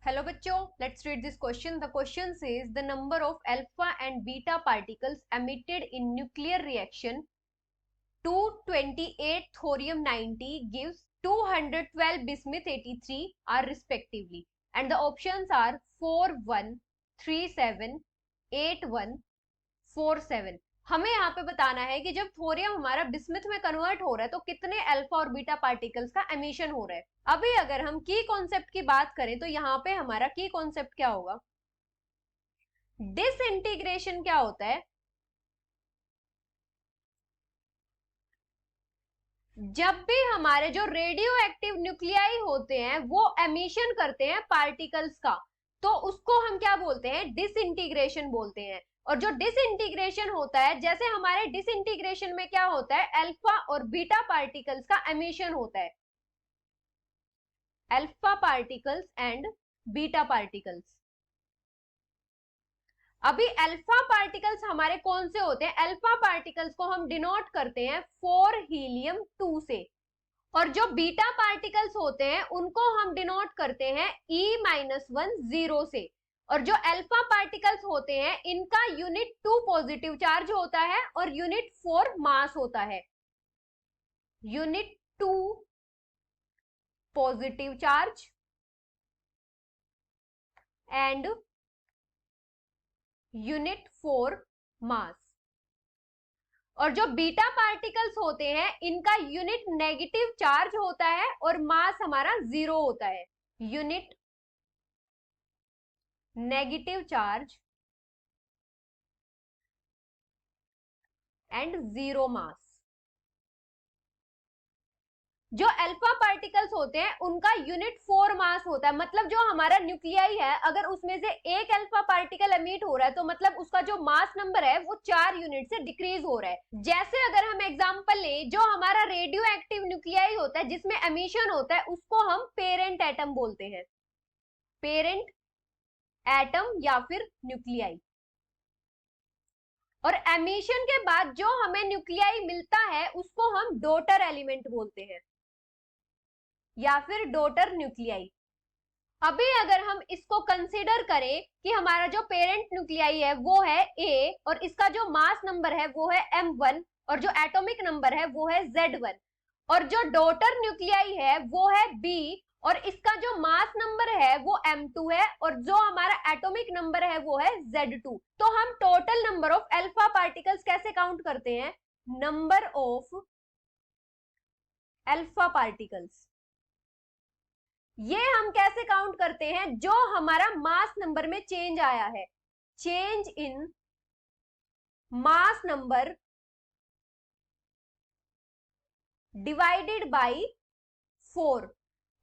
Hello बच्चों, let's read this question. The question says the number of alpha and beta particles emitted in nuclear reaction 228 thorium 90 gives 212 bismuth 83 are respectively, and the options are 4 1 3 7 8 1 4 7. हमें यहाँ पे बताना है कि जब thorium हमारा bismuth में कन्वर्ट हो रहा है तो कितने अल्फा और बीटा पार्टिकल्स का एमिशन हो रहा है। अभी अगर हम की कॉन्सेप्ट की बात करें तो यहाँ पे हमारा की कॉन्सेप्ट क्या होगा, डिसइंटीग्रेशन क्या होता है, जब भी हमारे जो रेडियो एक्टिव न्यूक्लियाई होते हैं वो एमिशन करते हैं पार्टिकल्स का, तो उसको हम क्या बोलते हैं, डिसइंटीग्रेशन बोलते हैं। और जो डिसइंटीग्रेशन होता है, जैसे हमारे डिसइंटीग्रेशन में क्या होता है, अल्फा और बीटा पार्टिकल्स का एमिशन होता है, alpha particles and beta particles. अभी अल्फा पार्टिकल्स हमारे कौन से होते हैं, अल्फा पार्टिकल्स को हम डिनोट करते हैं 4 हीलियम 2 से, और जो बीटा पार्टिकल्स होते हैं उनको हम डिनोट करते हैं E-1 0 से। और जो अल्फा पार्टिकल्स होते हैं इनका यूनिट 2 पॉजिटिव चार्ज होता है और यूनिट 4 मास होता है, unit 2 positive charge and unit 4 मास। और जो बीटा पार्टिकल्स होते हैं इनका यूनिट नेगेटिव चार्ज होता है और मास हमारा 0 होता है, यूनिट नेगेटिव चार्ज एंड 0 मास। जो अल्फा पार्टिकल्स होते हैं उनका यूनिट 4 मास होता है, मतलब जो हमारा न्यूक्लियाई है अगर उसमें से एक अल्फा पार्टिकल एमिट हो रहा है तो मतलब उसका जो मास नंबर है वो 4 यूनिट से डिक्रीज हो रहा है। जैसे अगर हम एग्जांपल लें, जो हमारा रेडियो एक्टिव न्यूक्लियाई होता है जिसमें एमिशन होता है उसको हम पेरेंट एटम बोलते हैं, पेरेंट एटम या फिर न्यूक्लियाई। और एमिशन के बाद जो हमें न्यूक्लियाई मिलता है उसको हम डॉटर एलिमेंट बोलते हैं या फिर डॉटर न्यूक्लियाई। अभी अगर हम इसको कंसीडर करें कि हमारा जो पेरेंट न्यूक्लियाई है वो है A और इसका जो मास नंबर है वो है M1 और जो एटॉमिक नंबर है वो है Z1, और जो डॉटर न्यूक्लियाई है वो है B और इसका जो मास नंबर है वो M2 है और जो हमारा एटॉमिक नंबर है वो है Z2। तो हम total number of alpha particles कैसे काउंट करते हैं, नंबर ऑफ अल्फा पार्टिकल्स। ये हम कैसे काउंट करते हैं, जो हमारा मास नंबर में चेंज आया है, change in mass number divided by 4।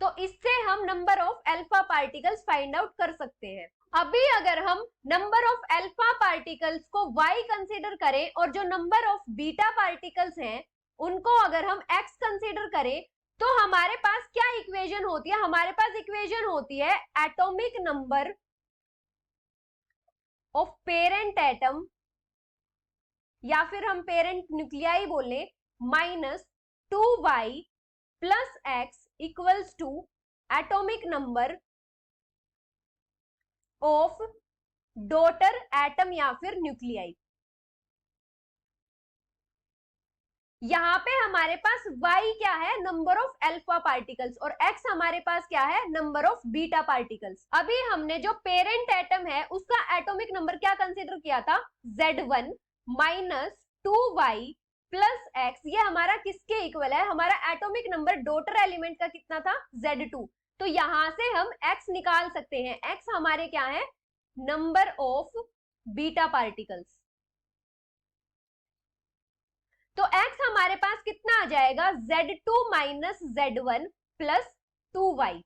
तो इससे हम number of alpha particles find out कर सकते हैं। अभी अगर हम नंबर ऑफ अल्फा पार्टिकल्स को y कंसीडर करें और जो नंबर ऑफ बीटा पार्टिकल्स हैं उनको अगर हम x कंसीडर करें तो हमारे पास क्या इक्वेशन होती है, हमारे पास इक्वेशन होती है atomic number of parent atom या फिर हम पेरेंट न्यूक्लियाई बोले minus 2y plus x equals to atomic number of daughter atom या फिर न्यूक्लियाई। यहाँ पे हमारे पास y क्या है, नंबर ऑफ अल्फा पार्टिकल्स, और x हमारे पास क्या है, नंबर ऑफ बीटा पार्टिकल्स। अभी हमने जो पेरेंट एटम है उसका एटॉमिक नंबर क्या कंसीडर किया था, Z1 minus 2y plus x, ये हमारा किसके इक्वल है, हमारा एटॉमिक नंबर डॉटर एलिमेंट का कितना था, Z2। तो यहां से हम x निकाल सकते हैं, x हमारे क्या है, नंबर ऑफ बीटा पार्टिकल्स। तो x हमारे पास कितना आ जाएगा, Z2 minus Z1 plus 2y।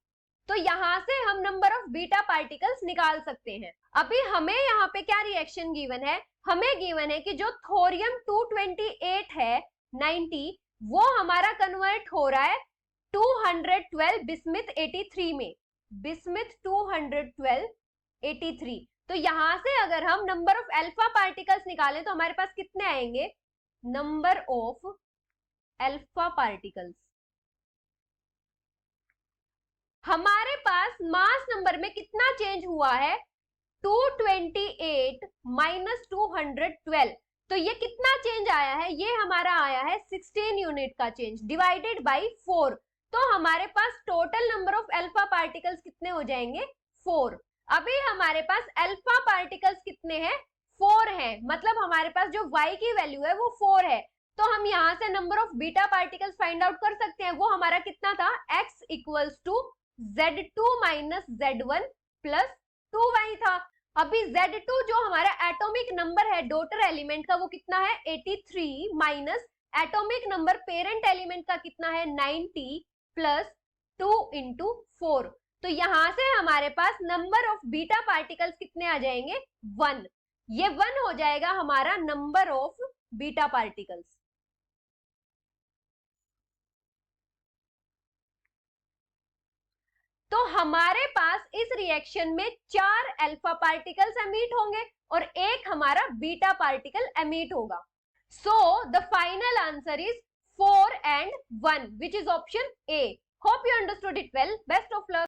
तो यहां से हम नंबर ऑफ बीटा पार्टिकल्स निकाल सकते हैं। अभी हमें यहाँ पे क्या रिएक्शन गिवन है, हमें गिवन है कि जो थोरियम 228 है 90 वो हमारा कन्वर्ट हो रहा है 212 बिस्मिथ 83 में, बिस्मिथ 212 83। तो यहां से अगर हम नंबर ऑफ अल्फा पार्टिकल्स निकालें तो हमारे पास कितने आएंगे, नंबर ऑफ अल्फा पार्टिकल्स। हमारे पास मास नंबर में कितना चेंज हुआ है, 228 माइनस 212, तो ये कितना चेंज आया है, ये हमारा आया है 16 यूनिट का चेंज डिवाइडेड बाई 4। तो हमारे पास total number of alpha particles कितने हो जाएंगे, 4। अभी हमारे पास अल्फा पार्टिकल्स कितने हैं, 4 हैं, मतलब हमारे पास जो y की वैल्यू है वो 4 है। तो हम यहाँ से number of beta particles find out कर सकते हैं, वो हमारा कितना था, x equals to Z2 minus Z1 plus 2y था। अभी Z2 जो हमारा एटॉमिक नंबर है डॉटर एलिमेंट का वो कितना है, 83 minus atomic number parent element का कितना है, 90 प्लस 2 इंटू 4। तो यहां से हमारे पास नंबर ऑफ बीटा पार्टिकल्स कितने आ जाएंगे, 1। ये 1 हो जाएगा हमारा नंबर ऑफ बीटा पार्टिकल्स। तो हमारे पास इस रिएक्शन में 4 अल्फा पार्टिकल्स एमिट होंगे और एक हमारा बीटा पार्टिकल एमिट होगा। So the final answer is 4 and 1 which is option A. Hope you understood it well. Best of luck.